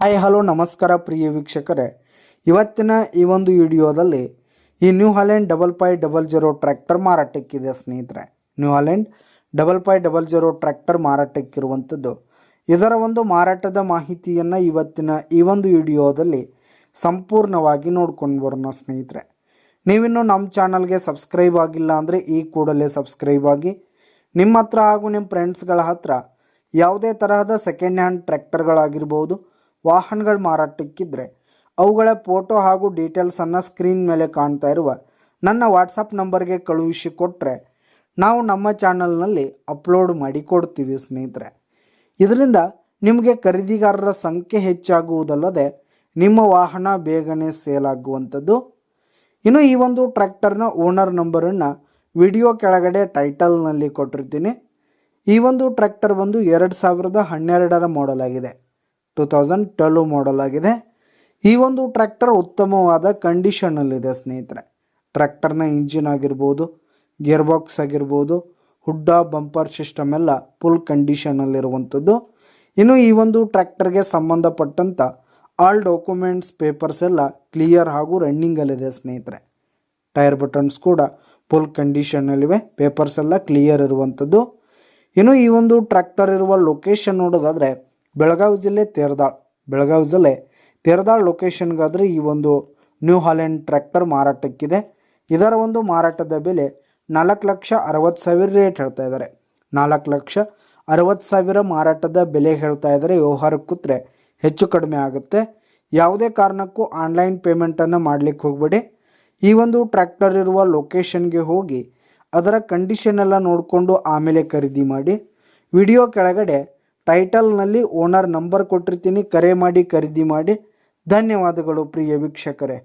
Hi hello ನಮಸ್ಕಾರ ಪ್ರಿಯ ವೀಕ್ಷಕರೇ, ಇವತ್ತಿನ ಈ ಒಂದು ವಿಡಿಯೋದಲ್ಲಿ ಈ ನ್ಯೂ ಹಾಲೆಂಡ್ 5500 ಟ್ರ್ಯಾಕ್ಟರ್ ಮಾರಾಟಕ್ಕಿದೆ ಸ್ನೇಹಿತರೆ. ನ್ಯೂ ಹಾಲೆಂಡ್ 5500 ಟ್ರ್ಯಾಕ್ಟರ್ ಮಾರಾಟಕ್ಕಿರುವಂಥದ್ದು. ಇದರ ಒಂದು ಮಾರಾಟದ ಮಾಹಿತಿಯನ್ನು ಇವತ್ತಿನ ಈ ಒಂದು ವಿಡಿಯೋದಲ್ಲಿ ಸಂಪೂರ್ಣವಾಗಿ ನೋಡ್ಕೊಂಡು ಬರೋಣ ಸ್ನೇಹಿತರೆ. ನೀವಿನ್ನೂ ನಮ್ಮ ಚಾನಲ್ಗೆ ಸಬ್ಸ್ಕ್ರೈಬ್ ಆಗಿಲ್ಲ ಅಂದರೆ ಈ ಕೂಡಲೇ ಸಬ್ಸ್ಕ್ರೈಬ್ ಆಗಿ. ನಿಮ್ಮ ಹತ್ರ ಹಾಗೂ ನಿಮ್ಮ ಫ್ರೆಂಡ್ಸ್ಗಳ ಹತ್ರ ಯಾವುದೇ ತರಹದ ಸೆಕೆಂಡ್ ಹ್ಯಾಂಡ್ ಟ್ರ್ಯಾಕ್ಟರ್ಗಳಾಗಿರ್ಬೋದು, ವಾಹನಗಳು ಮಾರಾಟಕ್ಕಿದ್ರೆ ಅವುಗಳ ಫೋಟೋ ಹಾಗೂ ಡೀಟೇಲ್ಸನ್ನು ಸ್ಕ್ರೀನ್ ಮೇಲೆ ಕಾಣ್ತಾ ಇರುವ ನನ್ನ ವಾಟ್ಸಪ್ ನಂಬರ್ಗೆ ಕಳುಹಿಸಿ ಕೊಟ್ಟರೆ ನಾವು ನಮ್ಮ ಚಾನಲ್ನಲ್ಲಿ ಅಪ್ಲೋಡ್ ಮಾಡಿ ಕೊಡ್ತೀವಿ ಸ್ನೇಹಿತರೆ. ಇದರಿಂದ ನಿಮಗೆ ಖರೀದಿಗಾರರ ಸಂಖ್ಯೆ ಹೆಚ್ಚಾಗುವುದಲ್ಲದೆ ನಿಮ್ಮ ವಾಹನ ಬೇಗನೆ ಸೇಲ್ ಆಗುವಂಥದ್ದು. ಇನ್ನು ಈ ಒಂದು ಟ್ರ್ಯಾಕ್ಟರ್ನ ಓನರ್ ನಂಬರನ್ನು ವಿಡಿಯೋ ಕೆಳಗಡೆ ಟೈಟಲ್ನಲ್ಲಿ ಕೊಟ್ಟಿರ್ತೀನಿ. ಈ ಒಂದು ಟ್ರ್ಯಾಕ್ಟರ್ ಬಂದು 2012 ಮಾಡೆಲ್ ಆಗಿದೆ, 2012 ಮಾಡೆಲ್ ಆಗಿದೆ. ಈ ಒಂದು ಟ್ರ್ಯಾಕ್ಟರ್ ಉತ್ತಮವಾದ ಕಂಡೀಷನಲ್ಲಿದೆ ಸ್ನೇಹಿತರೆ. ಟ್ರ್ಯಾಕ್ಟರ್ನ ಇಂಜಿನ್ ಆಗಿರ್ಬೋದು, ಗೇರ್ ಬಾಕ್ಸ್ ಆಗಿರ್ಬೋದು, ಹುಡ್ಡ ಬಂಪರ್ ಸಿಸ್ಟಮ್ ಎಲ್ಲ ಫುಲ್ ಕಂಡೀಷನಲ್ಲಿರುವಂಥದ್ದು. ಇನ್ನು ಈ ಒಂದು ಟ್ರ್ಯಾಕ್ಟರ್ಗೆ ಸಂಬಂಧಪಟ್ಟಂಥ ಆಲ್ ಡಾಕ್ಯುಮೆಂಟ್ಸ್ ಪೇಪರ್ಸ್ ಎಲ್ಲ ಕ್ಲಿಯರ್ ಹಾಗೂ ರನ್ನಿಂಗಲ್ಲಿದೆ ಸ್ನೇಹಿತರೆ. ಟೈರ್ ಬಟನ್ಸ್ ಕೂಡ ಫುಲ್ ಕಂಡೀಷನಲ್ಲಿವೆ, ಪೇಪರ್ಸ್ ಎಲ್ಲ ಕ್ಲಿಯರ್ ಇರುವಂಥದ್ದು. ಇನ್ನು ಈ ಒಂದು ಟ್ರ್ಯಾಕ್ಟರ್ ಇರುವ ಲೊಕೇಶನ್ ನೋಡೋದಾದರೆ ಬೆಳಗಾವಿ ಜಿಲ್ಲೆ ತೇರದಾಳ್ ಲೊಕೇಶನ್ಗಾದರೆ ಈ ಒಂದು ನ್ಯೂ ಹಾಲೆಂಡ್ ಟ್ರ್ಯಾಕ್ಟರ್ ಮಾರಾಟಕ್ಕಿದೆ. ಇದರ ಒಂದು ಮಾರಾಟದ ಬೆಲೆ 4,60,000 ರೇಟ್ ಹೇಳ್ತಾ ಇದ್ದಾರೆ. 4,60,000 ಮಾರಾಟದ ಬೆಲೆ ಹೇಳ್ತಾ ಇದ್ದಾರೆ. ವ್ಯವಹಾರಕ್ಕೆ ಕೂತ್ರೆ ಹೆಚ್ಚು ಕಡಿಮೆ ಆಗುತ್ತೆ. ಯಾವುದೇ ಕಾರಣಕ್ಕೂ ಆನ್ಲೈನ್ ಪೇಮೆಂಟನ್ನು ಮಾಡಲಿಕ್ಕೆ ಹೋಗಬೇಡಿ. ಈ ಒಂದು ಟ್ರ್ಯಾಕ್ಟರ್ ಇರುವ ಲೊಕೇಶನ್ಗೆ ಹೋಗಿ ಅದರ ಕಂಡೀಷನ್ ಎಲ್ಲ ನೋಡಿಕೊಂಡು ಆಮೇಲೆ ಖರೀದಿ ಮಾಡಿ. ವಿಡಿಯೋ ಕೆಳಗಡೆ ಟೈಟಲ್ನಲ್ಲಿ ಓನರ್ ನಂಬರ್ ಕೊಟ್ಟಿರ್ತೀನಿ, ಕರೆ ಮಾಡಿ ಖರೀದಿ ಮಾಡಿ. ಧನ್ಯವಾದಗಳು ಪ್ರಿಯ ವೀಕ್ಷಕರೇ.